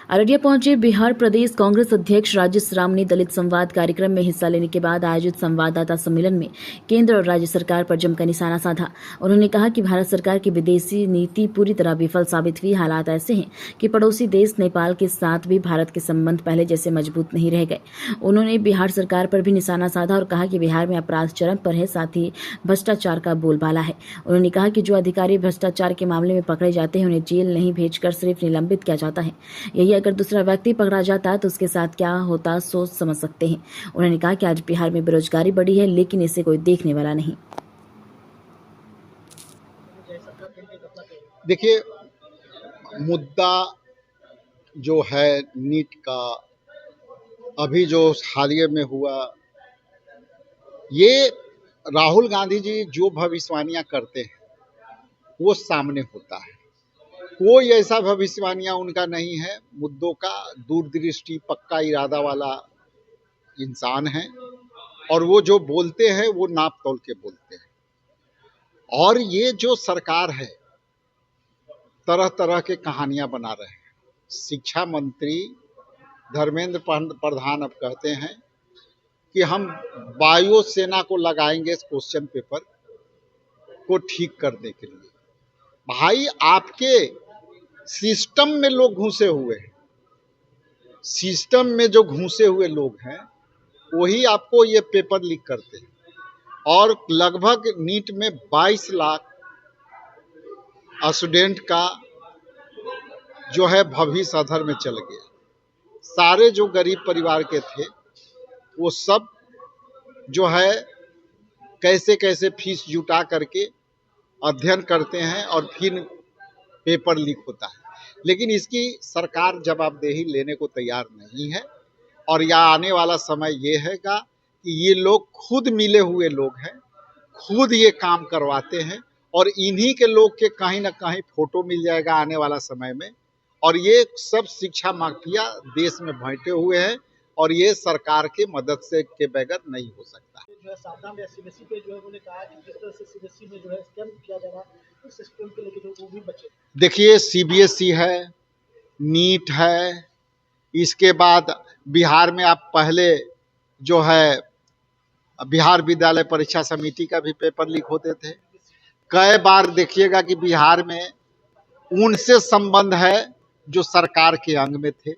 अररिया पहुंचे बिहार प्रदेश कांग्रेस अध्यक्ष राजेश राम ने दलित संवाद कार्यक्रम में हिस्सा लेने के बाद आयोजित संवाददाता सम्मेलन में केंद्र और राज्य सरकार पर जमकर निशाना साधा। उन्होंने कहा कि भारत सरकार की विदेशी नीति पूरी तरह विफल साबित हुई। हालात ऐसे हैं कि पड़ोसी देश नेपाल के साथ भी भारत के संबंध पहले जैसे मजबूत नहीं रह गए। उन्होंने बिहार सरकार पर भी निशाना साधा और कहा कि बिहार में अपराध चरम पर है, साथ ही भ्रष्टाचार का बोलबाला है। उन्होंने कहा कि जो अधिकारी भ्रष्टाचार के मामले में पकड़े जाते हैं उन्हें जेल नहीं भेजकर सिर्फ निलंबित किया जाता है। यही अगर दूसरा व्यक्ति पकड़ा जाता तो उसके साथ क्या होता सोच समझ सकते हैं। उन्होंने कहा कि आज बिहार में बेरोजगारी बढ़ी है, लेकिन इसे कोई देखने वाला नहीं। देखिए, मुद्दा जो है नीट का अभी जो हालिया में हुआ, ये राहुल गांधी जी जो भविष्यवाणियां करते हैं वो सामने होता है। कोई ऐसा भविष्यवाणियां उनका नहीं है। मुद्दों का दूरदृष्टि पक्का इरादा वाला इंसान है और वो जो बोलते हैं वो नाप तोल के बोलते हैं। और ये जो सरकार है तरह तरह के कहानियां बना रहे हैं। शिक्षा मंत्री धर्मेंद्र प्रधान अब कहते हैं कि हम वायुसेना को लगाएंगे इस क्वेश्चन पेपर को ठीक करने के लिए। भाई, आपके सिस्टम में लोग घुसे हुए हैं। सिस्टम में जो घुसे हुए लोग हैं वही आपको ये पेपर लीक करते हैं। और लगभग नीट में 22 लाख स्टूडेंट का जो है भविष्य अधर में चल गया। सारे जो गरीब परिवार के थे वो सब जो है कैसे कैसे फीस जुटा करके अध्ययन करते हैं और फिर पेपर लीक होता है। लेकिन इसकी सरकार जवाबदेही लेने को तैयार नहीं है। और यह आने वाला समय ये हैगा कि ये लोग खुद मिले हुए लोग हैं, खुद ये काम करवाते हैं और इन्हीं के लोग के कहीं ना कहीं फोटो मिल जाएगा आने वाला समय में। और ये सब शिक्षा माफिया देश में बैठे हुए हैं और ये सरकार के मदद से के बगैर नहीं हो सकता। जो है सावधान सीबीएसई पे जो है उन्होंने कहा कि जिस तरह से सीबीएसई में जो है स्कैम किया जा रहा है उस सिस्टम को लेकर वो भी बचे। देखिए, सीबीएसई है, नीट है, इसके बाद बिहार में आप पहले जो है बिहार विद्यालय परीक्षा समिति का भी पेपर लीक होते थे। कई बार देखिएगा कि बिहार में उनसे संबंध है जो सरकार के अंग में थे।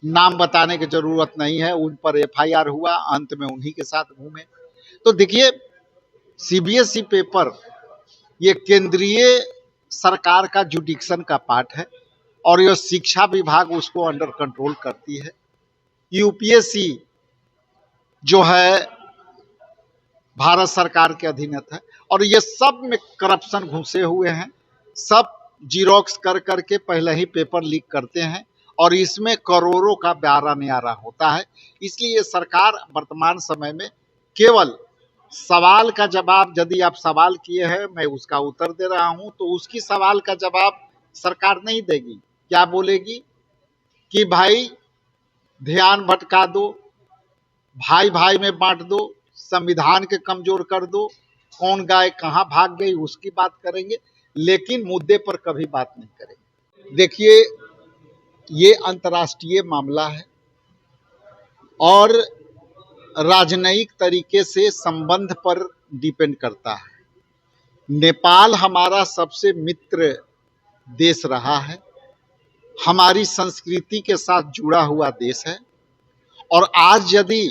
नाम बताने की जरूरत नहीं है, उन पर एफआईआर हुआ, अंत में उन्हीं के साथ घूमे। तो देखिए, सीबीएसई पेपर ये केंद्रीय सरकार का जुडिक्शन का पार्ट है और यह शिक्षा विभाग उसको अंडर कंट्रोल करती है। यूपीएससी जो है भारत सरकार के अधीनस्थ है और ये सब में करप्शन घुसे हुए हैं। सब जीरोक्स कर करके पहले ही पेपर लीक करते हैं और इसमें करोड़ों का ब्यारा न्यारा होता है। इसलिए सरकार वर्तमान समय में केवल सवाल का जवाब, यदि आप सवाल किए हैं मैं उसका उत्तर दे रहा हूं, तो उसकी सवाल का जवाब सरकार नहीं देगी। क्या बोलेगी कि भाई ध्यान भटका दो, भाई भाई में बांट दो, संविधान के कमजोर कर दो, कौन गाय कहां भाग गई उसकी बात करेंगे, लेकिन मुद्दे पर कभी बात नहीं करेंगे। देखिए, ये अंतर्राष्ट्रीय मामला है और राजनयिक तरीके से संबंध पर डिपेंड करता है। नेपाल हमारा सबसे मित्र देश रहा है, हमारी संस्कृति के साथ जुड़ा हुआ देश है और आज यदि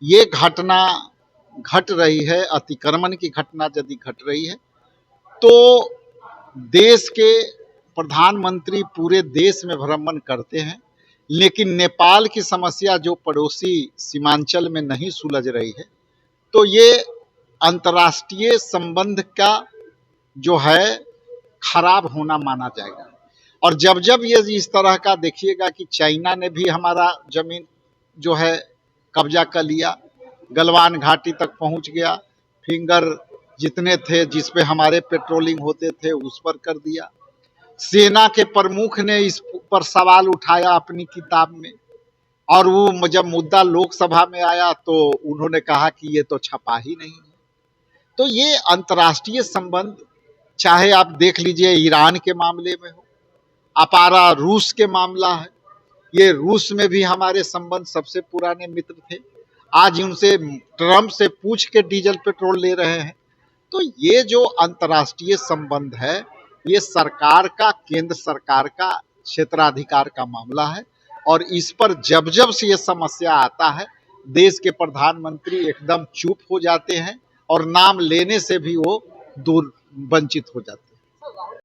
ये घटना घट रही है, अतिक्रमण की घटना यदि घट रही है, तो देश के प्रधानमंत्री पूरे देश में भ्रमण करते हैं, लेकिन नेपाल की समस्या जो पड़ोसी सीमांचल में नहीं सुलझ रही है, तो ये अंतर्राष्ट्रीय संबंध का जो है खराब होना माना जाएगा। और जब जब ये इस तरह का देखिएगा कि चाइना ने भी हमारा जमीन जो है कब्जा कर लिया, गलवान घाटी तक पहुंच गया, फिंगर जितने थे जिस पे हमारे पेट्रोलिंग होते थे उस पर कर दिया। सेना के प्रमुख ने इस पर सवाल उठाया अपनी किताब में और वो जब मुद्दा लोकसभा में आया तो उन्होंने कहा कि ये तो छपा ही नहीं है। तो ये अंतर्राष्ट्रीय संबंध, चाहे आप देख लीजिए ईरान के मामले में हो, अपारा रूस के मामला है, ये रूस में भी हमारे संबंध सबसे पुराने मित्र थे। आज उनसे ट्रम्प से पूछ के डीजल पेट्रोल ले रहे हैं। तो ये जो अंतर्राष्ट्रीय संबंध है, ये सरकार का, केंद्र सरकार का क्षेत्राधिकार का मामला है। और इस पर जब जब से ये समस्या आता है, देश के प्रधानमंत्री एकदम चुप हो जाते हैं और नाम लेने से भी वो दूर वंचित हो जाते हैं।